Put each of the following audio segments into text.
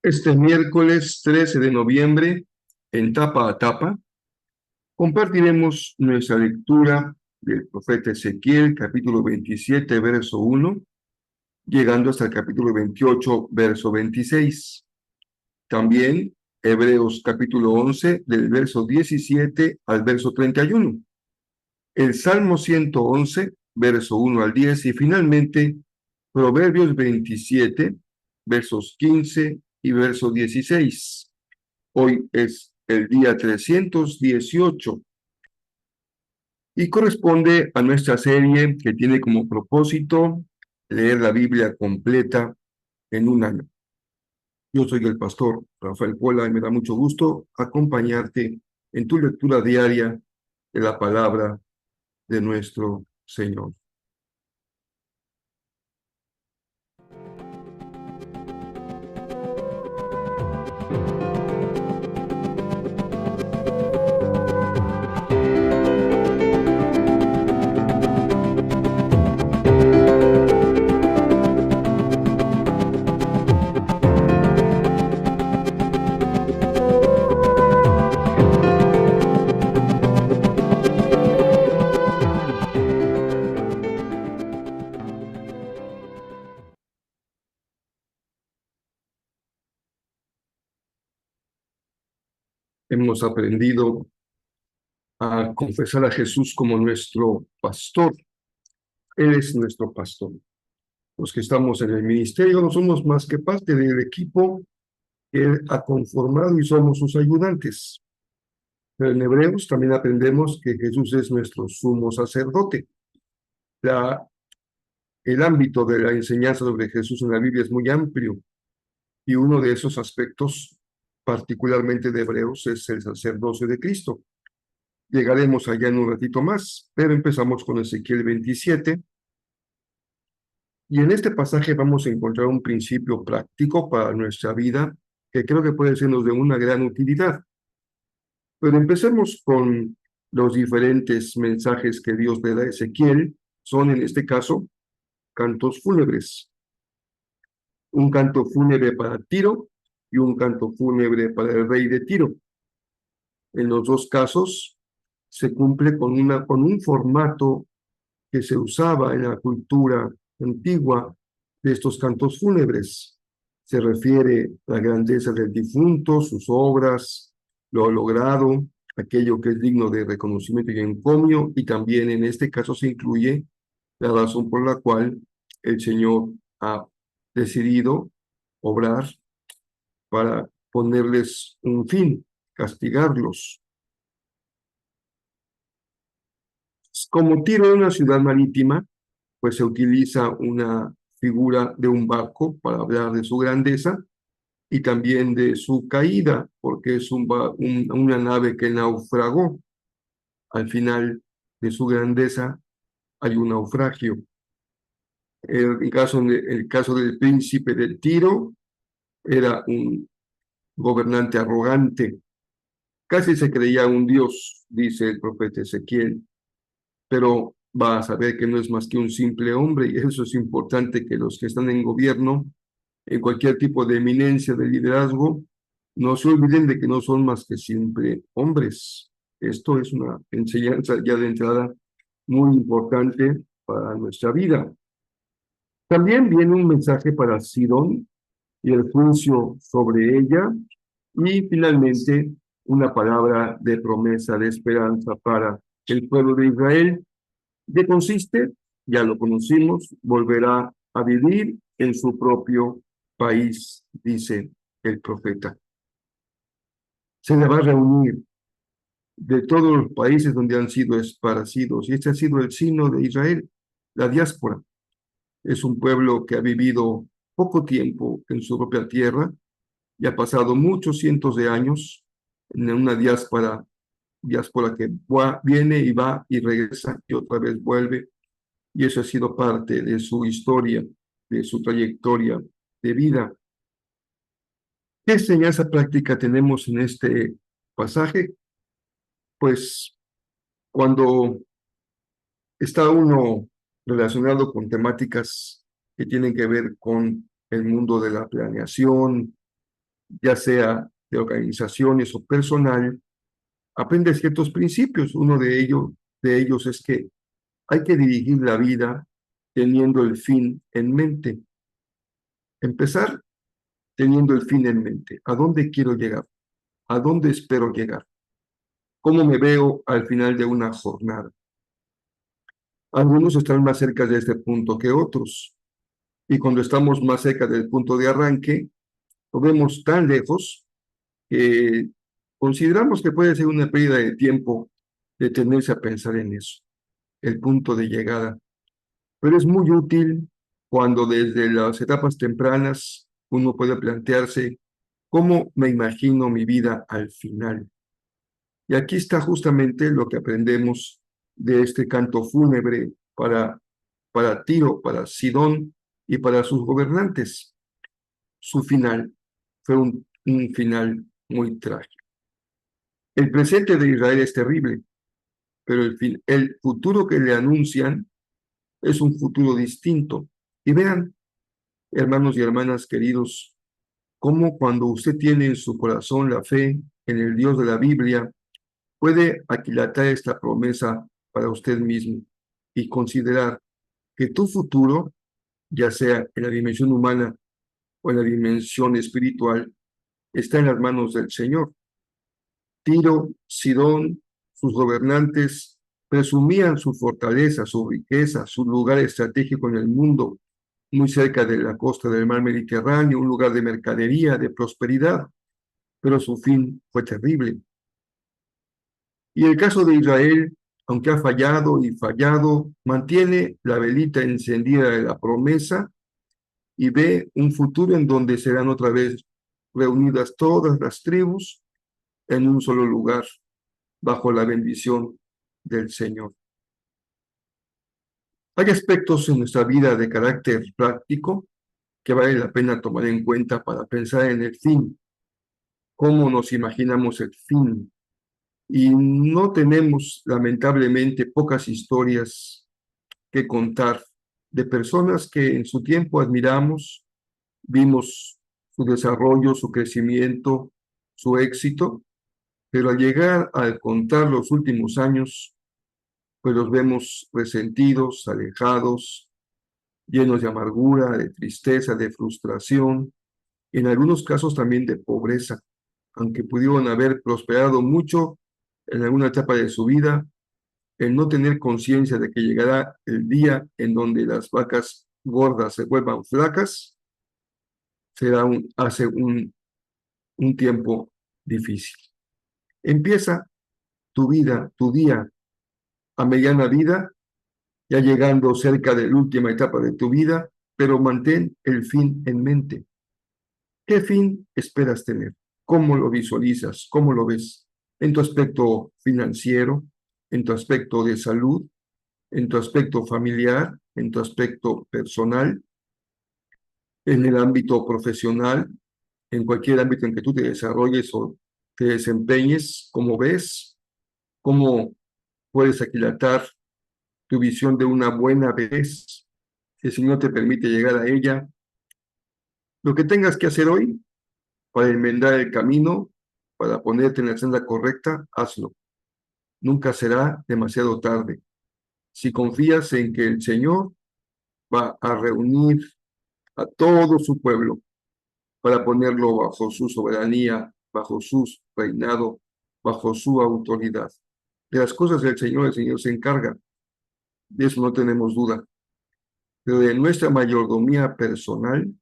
Este miércoles 13 de noviembre, en Tapa a Tapa, compartiremos nuestra lectura del profeta Ezequiel, capítulo 27, verso 1, llegando hasta el capítulo 28, verso 26. También Hebreos, capítulo 11, del verso 17 al verso 31. El Salmo 111, verso 1 al 10, y finalmente Proverbios 27, versos 15 y verso 16. Hoy es el día 318 y corresponde a nuestra serie que tiene como propósito leer la Biblia completa en un año. Yo soy el pastor Rafael Pola y me da mucho gusto acompañarte en tu lectura diaria de la palabra de nuestro Señor. Hemos aprendido a confesar a Jesús como nuestro pastor. Él es nuestro pastor. Los que estamos en el ministerio no somos más que parte del equipo que Él ha conformado y somos sus ayudantes. Pero en Hebreos también aprendemos que Jesús es nuestro sumo sacerdote. El ámbito de la enseñanza sobre Jesús en la Biblia es muy amplio y uno de esos aspectos, particularmente de Hebreos, es el sacerdocio de Cristo. Llegaremos allá en un ratito más, pero empezamos con Ezequiel 27. Y en este pasaje vamos a encontrar un principio práctico para nuestra vida que creo que puede sernos de una gran utilidad. Pero empecemos con los diferentes mensajes que Dios le da a Ezequiel. Son en este caso cantos fúnebres. Un canto fúnebre para Tiro y un canto fúnebre para el rey de Tiro. En los dos casos se cumple con un formato que se usaba en la cultura antigua de estos cantos fúnebres. Se refiere a la grandeza del difunto, sus obras, lo logrado, aquello que es digno de reconocimiento y encomio, y también en este caso se incluye la razón por la cual el Señor ha decidido obrar para ponerles un fin, castigarlos. Como Tiro es una ciudad marítima, pues se utiliza una figura de un barco para hablar de su grandeza y también de su caída, porque es una nave que naufragó. Al final de su grandeza hay un naufragio. El caso del príncipe de Tiro era un gobernante arrogante, casi se creía un dios, dice el profeta Ezequiel, pero va a saber que no es más que un simple hombre, y eso es importante que los que están en gobierno, en cualquier tipo de eminencia de liderazgo, no se olviden de que no son más que simple hombres. Esto es una enseñanza ya de entrada muy importante para nuestra vida. También viene un mensaje para Sidón y el juicio sobre ella, y finalmente una palabra de promesa, de esperanza para el pueblo de Israel. ¿De qué consiste? Ya lo conocimos, volverá a vivir en su propio país, dice el profeta. Se le va a reunir de todos los países donde han sido esparcidos, y este ha sido el signo de Israel, la diáspora. Es un pueblo que ha vivido poco tiempo en su propia tierra y ha pasado muchos cientos de años en una diáspora que viene y va y regresa y otra vez vuelve, y eso ha sido parte de su historia, de su trayectoria de vida. ¿Qué enseñanza práctica tenemos en este pasaje? Pues cuando está uno relacionado con temáticas que tienen que ver con el mundo de la planeación, ya sea de organizaciones o personal, aprende ciertos principios. Uno de ellos es que hay que dirigir la vida teniendo el fin en mente. Empezar teniendo el fin en mente. ¿A dónde quiero llegar? ¿A dónde espero llegar? ¿Cómo me veo al final de una jornada? Algunos están más cerca de este punto que otros. Y cuando estamos más cerca del punto de arranque, lo vemos tan lejos que consideramos que puede ser una pérdida de tiempo detenerse a pensar en eso, el punto de llegada. Pero es muy útil cuando desde las etapas tempranas uno puede plantearse cómo me imagino mi vida al final. Y aquí está justamente lo que aprendemos de este canto fúnebre para Tiro, para Sidón y para sus gobernantes. Su final fue un final muy trágico. El presente de Israel es terrible, pero el futuro que le anuncian es un futuro distinto. Y vean, hermanos y hermanas queridos, cómo cuando usted tiene en su corazón la fe en el Dios de la Biblia, puede aquilatar esta promesa para usted mismo y considerar que tu futuro, ya sea en la dimensión humana o en la dimensión espiritual, está en las manos del Señor. Tiro, Sidón, sus gobernantes presumían su fortaleza, su riqueza, su lugar estratégico en el mundo, muy cerca de la costa del mar Mediterráneo, un lugar de mercadería, de prosperidad, pero su fin fue terrible. Y el caso de Israel, aunque ha fallado y fallado, mantiene la velita encendida de la promesa y ve un futuro en donde serán otra vez reunidas todas las tribus en un solo lugar, bajo la bendición del Señor. Hay aspectos en nuestra vida de carácter práctico que vale la pena tomar en cuenta para pensar en el fin, cómo nos imaginamos el fin. Y no tenemos, lamentablemente, pocas historias que contar de personas que en su tiempo admiramos, vimos su desarrollo, su crecimiento, su éxito, pero al llegar a contar los últimos años, pues los vemos resentidos, alejados, llenos de amargura, de tristeza, de frustración, en algunos casos también de pobreza, aunque pudieron haber prosperado mucho en alguna etapa de su vida, el no tener conciencia de que llegará el día en donde las vacas gordas se vuelvan flacas, será un tiempo difícil. Empieza tu vida, tu día a mediana vida, ya llegando cerca de la última etapa de tu vida, pero mantén el fin en mente. ¿Qué fin esperas tener? ¿Cómo lo visualizas? ¿Cómo lo ves? En tu aspecto financiero, en tu aspecto de salud, en tu aspecto familiar, en tu aspecto personal, en el ámbito profesional, en cualquier ámbito en que tú te desarrolles o te desempeñes, ¿cómo ves? ¿Cómo puedes aquilatar tu visión de una buena vez? Si el Señor te permite llegar a ella, lo que tengas que hacer hoy para enmendar el camino, para ponerte en la senda correcta, hazlo. Nunca será demasiado tarde. Si confías en que el Señor va a reunir a todo su pueblo para ponerlo bajo su soberanía, bajo su reinado, bajo su autoridad. De las cosas del Señor, el Señor se encarga. De eso no tenemos duda. Pero de nuestra mayordomía personal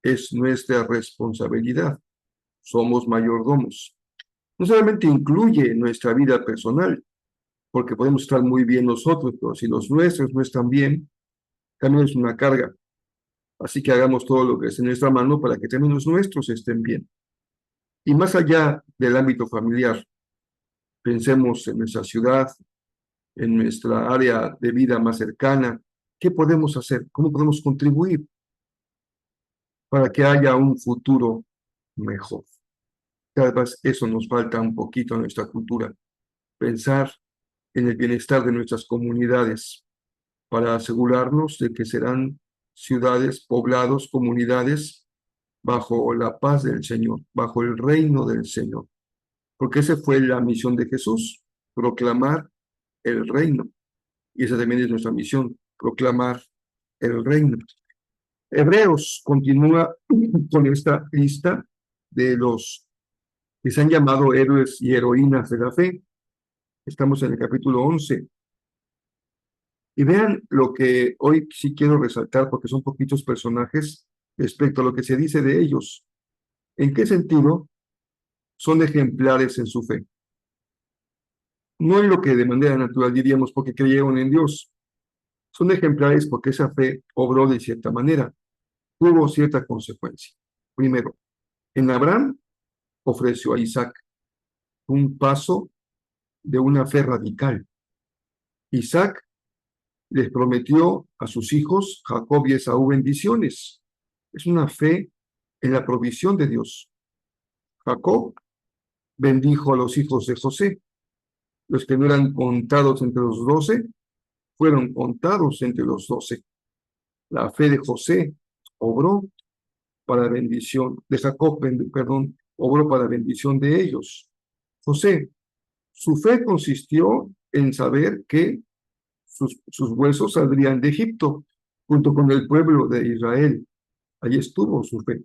es nuestra responsabilidad. Somos mayordomos. No solamente incluye nuestra vida personal, porque podemos estar muy bien nosotros, pero si los nuestros no están bien, también es una carga. Así que hagamos todo lo que es en nuestra mano para que también los nuestros estén bien. Y más allá del ámbito familiar, pensemos en nuestra ciudad, en nuestra área de vida más cercana. ¿Qué podemos hacer? ¿Cómo podemos contribuir para que haya un futuro mejor? Tal vez eso nos falta un poquito en nuestra cultura, pensar en el bienestar de nuestras comunidades para asegurarnos de que serán ciudades, poblados, comunidades bajo la paz del Señor, bajo el reino del Señor. Porque esa fue la misión de Jesús, proclamar el reino. Y esa también es nuestra misión, proclamar el reino. Hebreos continúa con esta lista de los que se han llamado héroes y heroínas de la fe. Estamos en el capítulo 11. Y vean lo que hoy sí quiero resaltar, porque son poquitos personajes respecto a lo que se dice de ellos. ¿En qué sentido son ejemplares en su fe? No en lo que de manera natural diríamos porque creyeron en Dios. Son ejemplares porque esa fe obró de cierta manera, tuvo cierta consecuencia. Primero, en Abraham ofreció a Isaac un paso de una fe radical. Isaac les prometió a sus hijos, Jacob y Esaú, bendiciones. Es una fe en la provisión de Dios. Jacob bendijo a los hijos de José. Los que no eran contados entre los 12 fueron contados entre los 12. La fe de José obró para bendición, de Jacob, perdón, obró para bendición de ellos. José, su fe consistió en saber que sus huesos saldrían de Egipto junto con el pueblo de Israel. Allí estuvo su fe.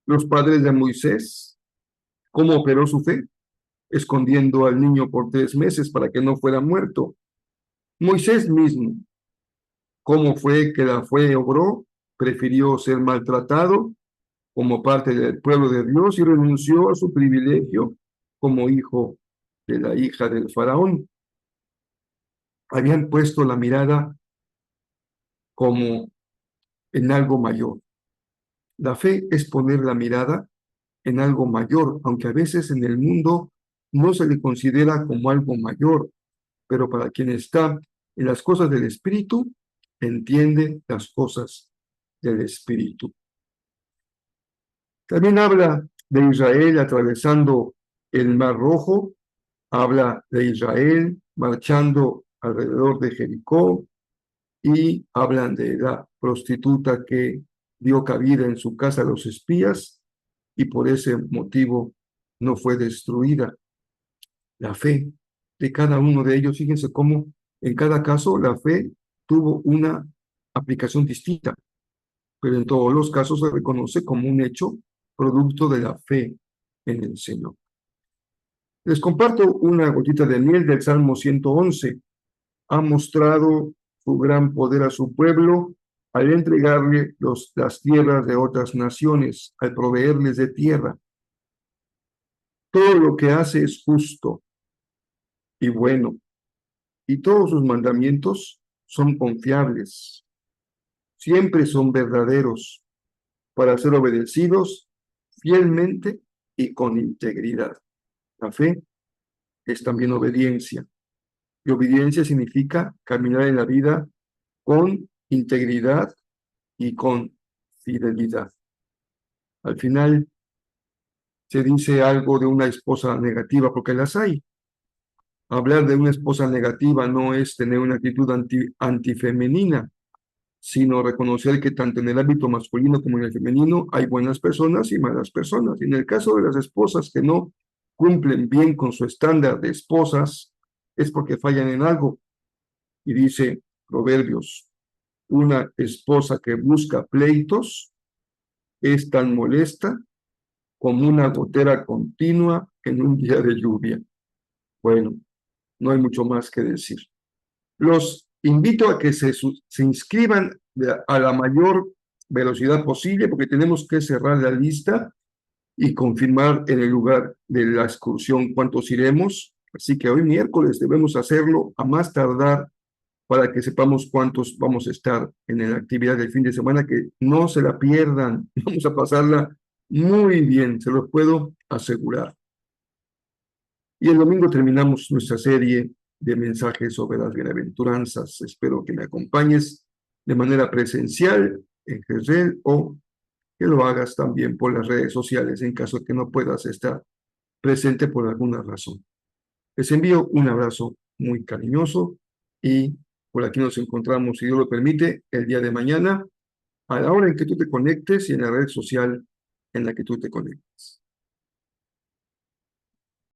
Los padres de Moisés, ¿cómo operó su fe? Escondiendo al niño por 3 meses para que no fuera muerto. Moisés mismo, ¿cómo fue que la fe obró? Prefirió ser maltratado como parte del pueblo de Dios y renunció a su privilegio como hijo de la hija del faraón. Habían puesto la mirada como en algo mayor. La fe es poner la mirada en algo mayor, aunque a veces en el mundo no se le considera como algo mayor, pero para quien está en las cosas del Espíritu, entiende las cosas del Espíritu. También habla de Israel atravesando el Mar Rojo, habla de Israel marchando alrededor de Jericó y hablan de la prostituta que dio cabida en su casa a los espías y por ese motivo no fue destruida. La fe de cada uno de ellos, fíjense cómo en cada caso la fe tuvo una aplicación distinta, pero en todos los casos se reconoce como un hecho producto de la fe en el Señor. Les comparto una gotita de miel del Salmo 111. Ha mostrado su gran poder a su pueblo al entregarle las tierras de otras naciones, al proveerles de tierra. Todo lo que hace es justo y bueno, y todos sus mandamientos son confiables, siempre son verdaderos para ser obedecidos fielmente y con integridad. La fe es también obediencia, y obediencia significa caminar en la vida con integridad y con fidelidad. Al final se dice algo de una esposa negativa, porque las hay. Hablar de una esposa negativa no es tener una actitud antifemenina, sino reconocer que tanto en el ámbito masculino como en el femenino hay buenas personas y malas personas. Y en el caso de las esposas que no cumplen bien con su estándar de esposas, es porque fallan en algo. Y dice Proverbios, una esposa que busca pleitos es tan molesta como una gotera continua en un día de lluvia. Bueno, no hay mucho más que decir. Los invito a que se inscriban a la mayor velocidad posible porque tenemos que cerrar la lista y confirmar en el lugar de la excursión cuántos iremos. Así que hoy miércoles debemos hacerlo a más tardar para que sepamos cuántos vamos a estar en la actividad del fin de semana, que no se la pierdan. Vamos a pasarla muy bien, se lo puedo asegurar. Y el domingo terminamos nuestra serie de mensajes sobre las bienaventuranzas. Espero que me acompañes de manera presencial en Jezreel o que lo hagas también por las redes sociales en caso de que no puedas estar presente por alguna razón. Les envío un abrazo muy cariñoso y por aquí nos encontramos, si Dios lo permite, el día de mañana a la hora en que tú te conectes y en la red social en la que tú te conectes.